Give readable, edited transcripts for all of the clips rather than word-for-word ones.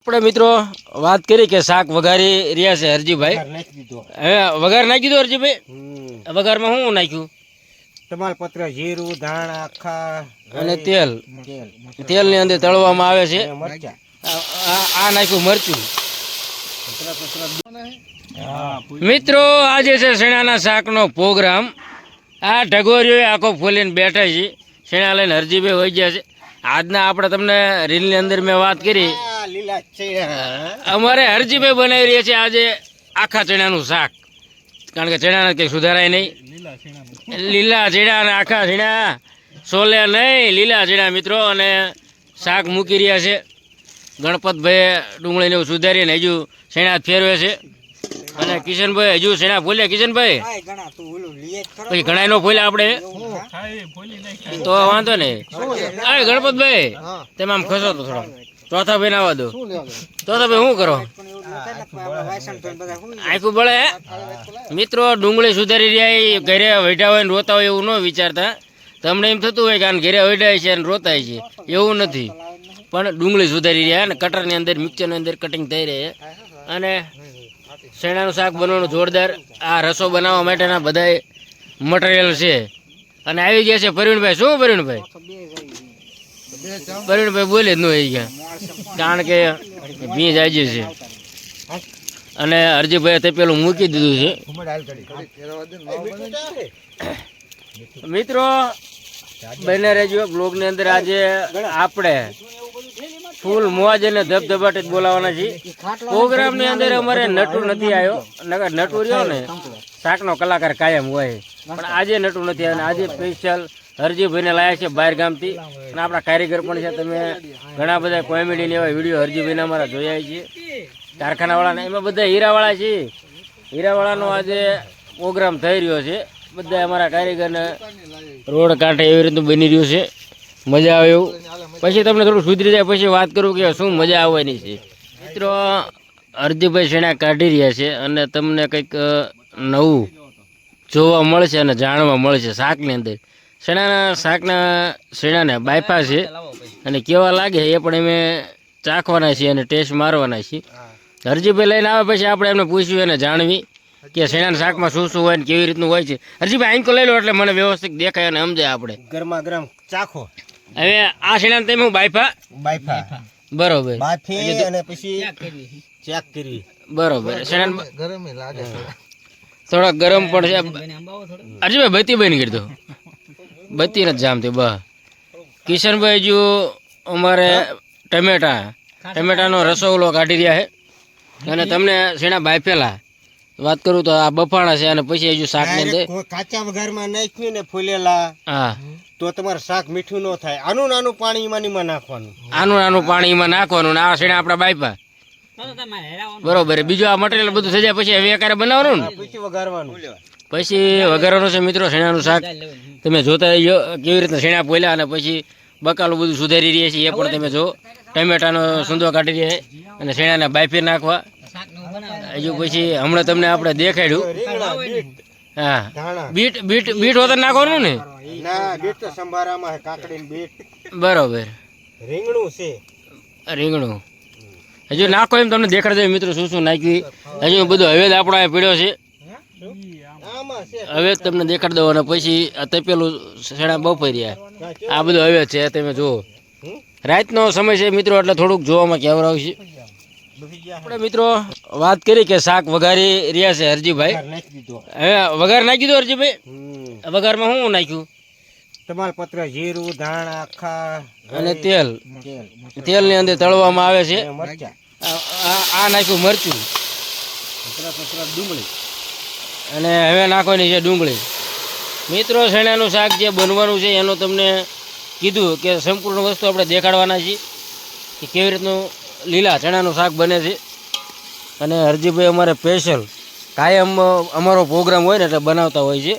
આપણે મિત્રો વાત કરી કે શાક વઘારી રહ્યા છે હરજીભાઈ. હવે વઘાર નાખી દીધો હરજીભાઈ. વઘારમાં શું નાખ્યું? તમાલપત્ર, જીરું, ધાણા, આખા અને તેલ. તેલની અંદર તળવામાં આવે છે. આ નાખ્યું મરચું. મિત્રો આજે છે શેણાના શાકનો પ્રોગ્રામ. આ ઢગોરીઓ આખો ફોલીને બેઠા છે. શેણા લઈને હરજીભાઈ હોઈ ગયા છે. આજના આપણે તમને રીલની અંદર મેં વાત કરી, અમારે હરજીભાઈ બનાવી રહ્યા છે આજે આખા ચણાનું શાક. કારણ કે ચણાને કંઈ સુધારાય નહીં. લીલા ચણા અને આખા ચણા સોલે નહીં, લીલા ચણા મિત્રો. અને શાક મૂકી રહ્યા છે. ગણપતભાઈ ડુંગળીને એવું સુધારીને હજુ શેણા ફેરવે છે. અને કિશનભાઈ હજુ શેણા ફોલ્યા. કિશનભાઈ પછી ઘણા નો ફોલ્યા આપણે તો વાંધો નહીં. અરે ગણપતભાઈ તમે આમ ખસો તો થોડો. ચોથા ભાઈ આવવા દો. ચોથા ભાઈ શું કરો? આખું બળે મિત્રો. ડુંગળી સુધારી રહ્યા એ ઘરે વૈઠા હોય ને રોતા હોય એવું ન વિચારતા. તમને એમ થતું હોય કે આને ઘરે વૈઠાય છે અને રોતાય છે, એવું નથી. પણ ડુંગળી સુધારી રહ્યા અને કટરની અંદર મિક્સરની અંદર કટિંગ થઈ રહી. અને શેણાનું શાક બનવાનું જોરદાર. આ રસો બનાવવા માટેના બધા મટીરિયલ છે. અને આવી ગયા છે પ્રવીણભાઈ. શું પ્રવીણભાઈ? પ્રવીણભાઈ બોલે જ ન આવી ગયા કારણ કે ભીંજ આવી છે. અને હરજીભાઈ તે પેલું મૂકી દીધું છે. મિત્રો બને રહેજો બ્લોગની અંદર. આજે આપણે ફૂલ મોજ અને ધબધબાટ જ બોલાવાના છીએ. પ્રોગ્રામની અંદર અમારે નટુ નથી આવ્યો. નકર નટુ રહ્યો ને શાકનો કલાકાર કાયમ હોય, પણ આજે નટુ નથી આવ્યો. આજે સ્પેશિયલ હરજીભાઈને લાયા છે બહાર ગામથી. અને આપણા કારીગર પણ છે. તમે ઘણા બધા કોમેડીને એવા વિડીયો હરજીભાઈના અમારા જોયા છે કારખાનાવાળાને. એમાં બધા હીરાવાળા છે. હીરાવાળાનો આજે પ્રોગ્રામ થઈ રહ્યો છે. બધા અમારા કારીગરને રોડ કાંઠે એવી રીતનું બની રહ્યું છે. મજા આવે એવું. પછી તમને થોડું સુધરી જાય પછી વાત કરું કે શું મજા આવવાની છે. મિત્રો હરજીભાઈ શેણા કાઢી રહ્યા છે અને તમને કંઈક નવું જોવા મળશે અને જાણવા મળશે શાકની અંદર. શેણાને બાયફા છે અને કેવા લાગે એ પણ અમે ચાખવાના છીએ અને ટેસ્ટ મારવાના છીએ. હરજીભાઈ લઈને આવે પછી આપણે એમને પૂછ્યું અને જાણવી કે શેણાના શાકમાં શું શું હોય ને કેવી રીતનું હોય છે. હરજીભાઈ આંકો લઈ લો એટલે મને વ્યવસ્થિત દેખાય અને સમજાય આપણે. ગરમા ગરમ ચાખો. હવે આ શેણા તમે હું બાયફા બરોબર અને પછી ચેક કરી બરોબર. શેણા થોડા ગરમ પણ છે. હરજીભાઈ બત્તી બની ગઈ તો બત્તી નથી જામતી. બસ કિશનભાઈ હજુ અમારે ટમેટાનો રસો ઓલો કાઢી રહ્યા છે. અને તમને શેણા બાયફેલા વાત કરું તો આ બફાણા છે. અને પછી હજુ શાક ની અંદર કાચા વઘારમાં નાખ્યું ને ફૂલેલા, હા, તો તમારે શાક મીઠું ન થાય. આનું નાનું પાણી એમાં નાખવાનું. આનું નાનું પાણી એમાં નાખવાનું. ને આ શેણા આપણા બાયપા બરોબર. બીજું આ મટીરિયલ બધું થઈ જાય પછી હવે એકારે બનાવવાનું ને પછી વઘારવાનું. પછી વઘારવાનું છે. મિત્રો શેણાનું શાક તમે જોતા રહીજો કેવી રીતના શેણા પોલ્યા. અને પછી બકાલું બધું સુધારી રહ્યા છે એ પણ તમે જો. ટમેટાનો સૂંદો કાઢી રહ્યા અને શેણાને બાયફી નાખવા. હજુ પછી હમણાં તમને આપણે દેખાડ્યું. હા, બીટ હોતા નાખવાનું ને. બરોબર. રીંગણું હજુ નાખો એમ તમને દેખાડજો મિત્રો શું શું નાખ્યું. હજુ બધું હવે આપણો આ પીડ્યો છે. હવે તમને દેખાડ દો. અને પછી તપેલું શેણા બફાઈ આ બધું હવે છે તમે જુઓ. રાતનો સમય છે મિત્રો એટલે થોડુંક જોવામાં કેવર આવશે. આપણે મિત્રો વાત કરી કે શાક વઘારી રહ્યા છે હરજીભાઈ. હવે વઘાર નાખી દીધો હરજીભાઈ. વઘારમાં શું નાખ્યું? તમાલપત્ર, જીરું, ધાણા, આખા અને તેલ. તેલની અંદર તળવામાં આવે છે. આ નાખ્યું મરચું. અને હવે નાખવાની છે ડુંગળી. મિત્રો શેણાનું શાક જે બનવાનું છે એનું તમને કીધું કે સંપૂર્ણ વસ્તુ આપણે દેખાડવાના છીએ કે કેવી રીતનું લીલા ચણાનું શાક બને છે. અને હરજીભાઈ અમારે સ્પેશિયલ કાયમ અમારો પ્રોગ્રામ હોય ને એટલે બનાવતા હોય છે.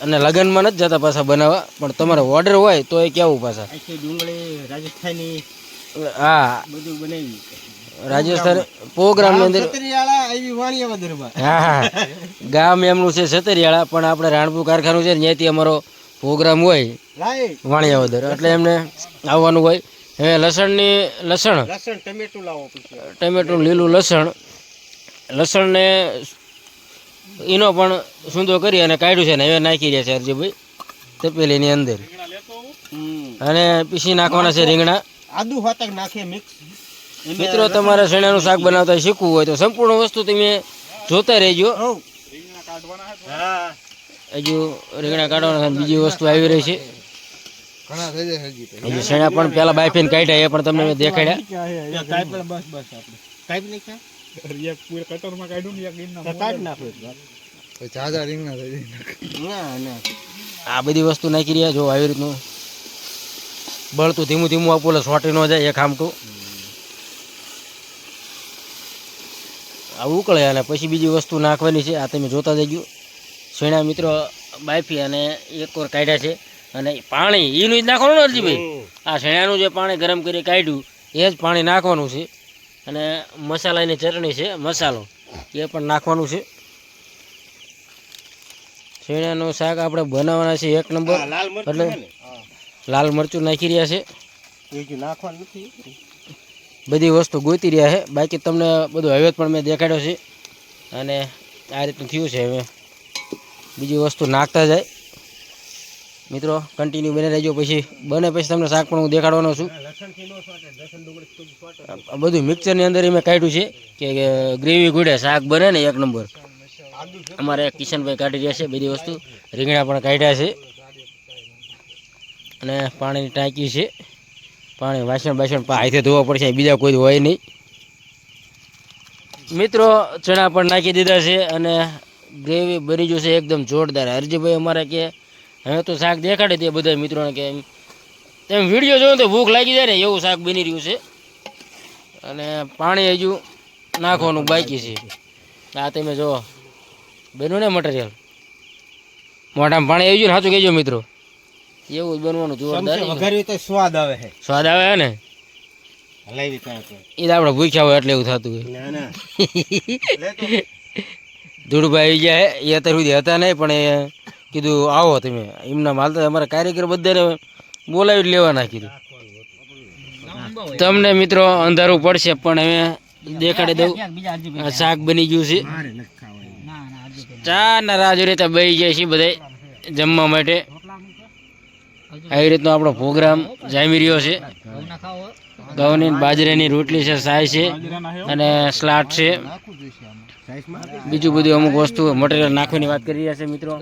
અને લગ્નમાં નથી જતા પાછા બનાવવા, પણ તમારે ઓર્ડર હોય તો એ કેવું પાછા ડુંગળી રાજસ્થાની. હા, બધું બનાવી રાજસ્થાન પ્રોગ્રામની અંદર. હા, ગામ એમનું છે સતરિયાળા, પણ આપણે રાણપુર કારખાનું છે ને ત્યાંથી અમારો પ્રોગ્રામ હોય વાણિયાવદર એટલે એમને આવવાનું હોય. હવે લસણ લસણ ટમેટું લાવો પછી ટમેટું લીલું લસણને એનો પણ સૂંદો કરી અને કાઢ્યું છે ને હવે નાખી રહ્યા છે અરજીભાઈ તપેલીની અંદર અને પીસી નાખવાના છે રીંગણા આદુ હોતક નાખીએ મિક્સ મિત્રો તમારે શેણાનું શાક બનાવતા શીખવું હોય તો સંપૂર્ણ વસ્તુ તમે જોતા રહેજો હજુ રીંગણા કાઢવાના બીજી વસ્તુ આવી રહી છે હજુ શેણા પણ પેલા બાફીને કાઢ્યા એ પણ તમને મેં દેખાડ્યા આ બધી વસ્તુ નાખી રહ્યા જો આવી રીતનું બળતું ધીમું ધીમું આપવું એટલે સોટી ન જાય એક આમટું આવું ઉકળે અને પછી બીજી વસ્તુ નાખવાની છે આ તમે જોતા જજો શેણા મિત્રો બાફી અને એક વાર કાઢ્યા છે અને પાણી એનું જ નાખવાનું ને અરજીભાઈ આ શેણાનું જે પાણી ગરમ કરી કાઢ્યું એ જ પાણી નાખવાનું છે અને મસાલાની ચટણી છે મસાલો એ પણ નાખવાનું છે શેણાનું શાક આપણે બનાવવાના છે એક નંબર એટલે લાલ મરચું નાખી રહ્યા છે બધી વસ્તુ ગોતી રહ્યા છે બાકી તમને બધું હવે પણ મેં દેખાડ્યો છે અને આ રીતનું થયું છે હવે બીજી વસ્તુ નાખતા જાય મિત્રો કન્ટિન્યુ બને રહેજો પછી બને પછી તમને શાક પણ હું દેખાડવાનો છું બધું મિક્સરની અંદર મેં કાઢ્યું છે કે ગ્રેવી ગુડે શાક બને ને એક નંબર અમારે કિશનભાઈ કાઢી રહ્યા છે બધી વસ્તુ રીંગણા પણ કાઢ્યા છે અને પાણીની ટાંકી છે પાણી વાસણ હાથે ધોવા પડશે બીજા કોઈ હોય નહીં મિત્રો ચણા પણ નાખી દીધા છે અને ગ્રેવી બની જશે એકદમ જોરદાર હરજીભાઈ અમારે કે હવે તો શાક દેખાડી દે બધા મિત્રોને કે તેમ વિડીયો જોયો તો ભૂખ લાગી જાય ને એવું શાક બની રહ્યું છે અને પાણી હજુ નાખવાનું બાકી છે આ તમે જો બન્યું ને મટીરિયલ મોઢામાં પાણી આવી ગયું ને સાચું કહેજો મિત્રો એવું જ બનવાનું જોરદાર સ્વાદ આવે છે સ્વાદ આવે ને એ તો આપણે ભૂખ્યા હોય એટલે એવું થતું હોય ધૂળભાઈ આવી ગયા એ અત્યાર સુધી હતા નહીં પણ એ કીધું આવો તમે એમના માલ તો અમારા કારીગર બધાને બોલાવી લેવાના કીધું તમને મિત્રો અંધારું પડશે પણ હવે દેખાડી દઉં શાક બની ગયું છે ચા ના રાહ જોઈ બેસી જાય છે બધા જમવા માટે આવી રીતનો આપણો પ્રોગ્રામ જામી રહ્યો છે ઘઉંની બાજરાની રોટલી છે સાય છે અને સ્લાટ છે બીજું બધું અમુક વસ્તુ મટીરિયલ નાખવાની વાત કરી રહ્યા છે મિત્રો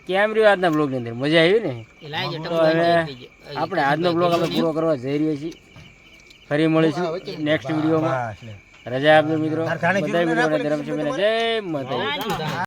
કેમ રહ્યો આજના બ્લોગની અંદર મજા આવી ને તો હવે આપણે આજનો બ્લોગ આપણે પૂરો કરવા જઈ રહ્યા છીએ ફરી મળીશું નેક્સ્ટ વિડીયોમાં રજા આપજો મિત્રો બધા મિત્રોને ધરમસિંહ જય માતા